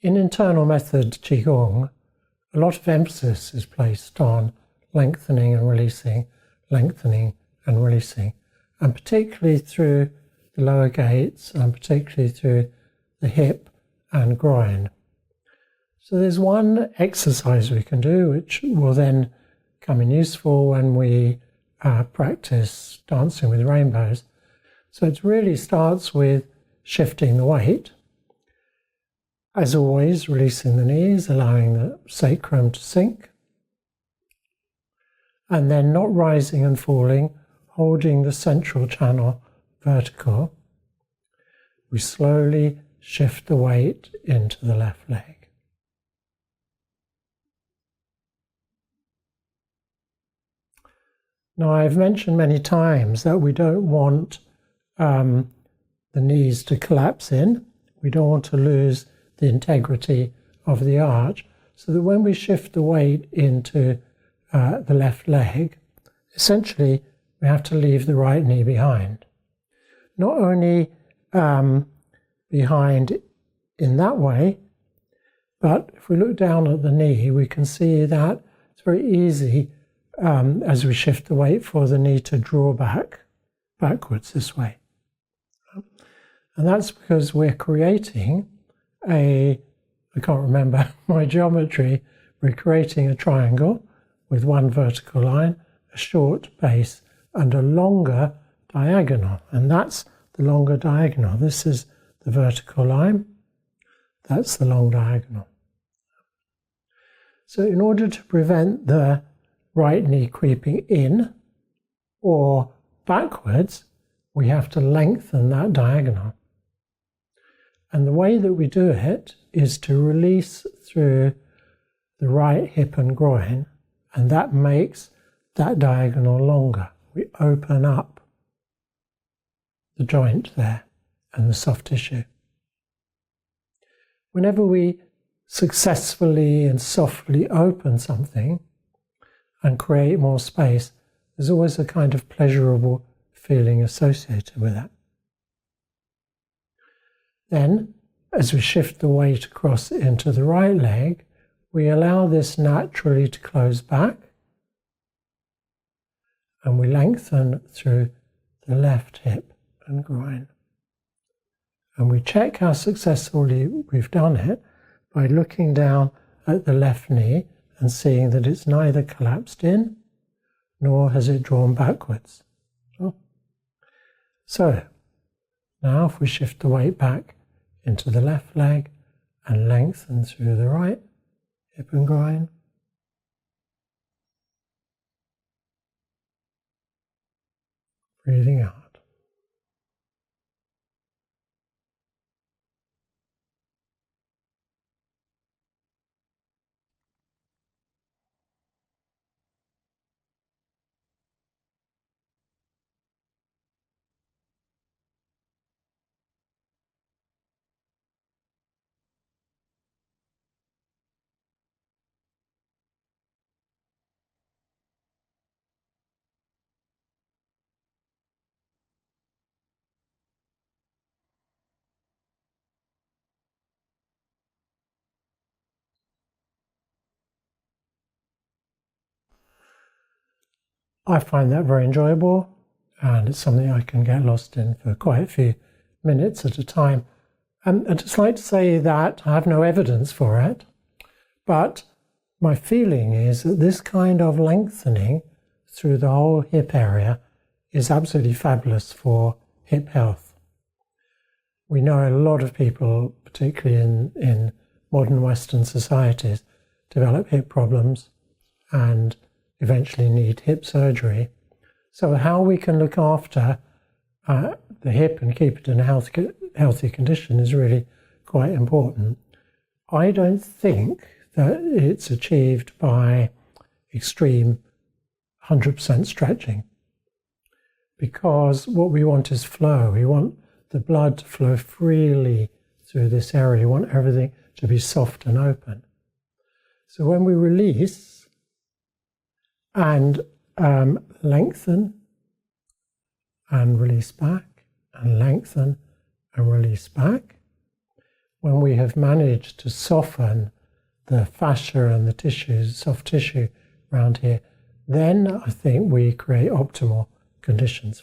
In internal method Qigong, a lot of emphasis is placed on lengthening and releasing, and particularly through the lower gates and particularly through the hip and groin. So there's one exercise we can do which will then come in useful when we practice dancing with rainbows. So it really starts with shifting the weight. As always, releasing the knees, allowing the sacrum to sink. And then not rising and falling, holding the central channel vertical. We slowly shift the weight into the left leg. Now, I've mentioned many times that we don't want the knees to collapse in. We don't want to lose the integrity of the arch, so that when we shift the weight into the left leg, essentially we have to leave the right knee behind. Not only behind in that way, but if we look down at the knee, we can see that it's very easy as we shift the weight for the knee to draw backwards this way. And that's because we're creating I can't remember my geometry, we're creating a triangle with one vertical line, a short base and a longer diagonal, and that's the longer diagonal. This is the vertical line, that's the long diagonal. So in order to prevent the right knee creeping in or backwards, we have to lengthen that diagonal. And the way that we do it is to release through the right hip and groin, and that makes that diagonal longer. We open up the joint there and the soft tissue. Whenever we successfully and softly open something and create more space, there's always a kind of pleasurable feeling associated with that. Then, as we shift the weight across into the right leg, we allow this naturally to close back, and we lengthen through the left hip and groin. And we check how successfully we've done it by looking down at the left knee and seeing that it's neither collapsed in nor has it drawn backwards. So, now if we shift the weight back into the left leg and lengthen through the right hip and groin. Breathing out. I find that very enjoyable, and it's something I can get lost in for quite a few minutes at a time. I'd just like to say that I have no evidence for it, but my feeling is that this kind of lengthening through the whole hip area is absolutely fabulous for hip health. We know a lot of people, particularly in modern Western societies, develop hip problems and eventually need hip surgery. So how we can look after the hip and keep it in a healthy condition is really quite important. I don't think that it's achieved by extreme 100% stretching, because what we want is flow. We want the blood to flow freely through this area. We want everything to be soft and open. So when we release and lengthen and release back, and lengthen and release back, when we have managed to soften the fascia and the tissues, soft tissue around here, then I think we create optimal conditions